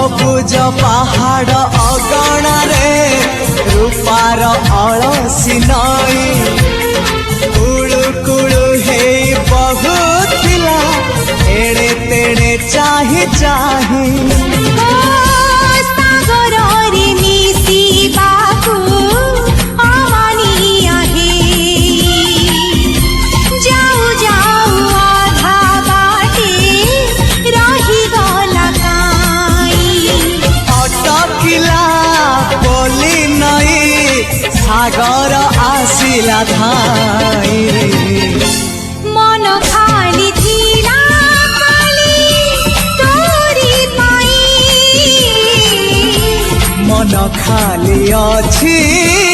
सबुज पहाड़ अगणारे रूपार अलसी नई कुड़ू कुड़ू हे बहुथिला एड़े तेड़े चाही चाही सागर आसिला धाई मन खाली थिला खाली तोरी पाई मन खाली अछि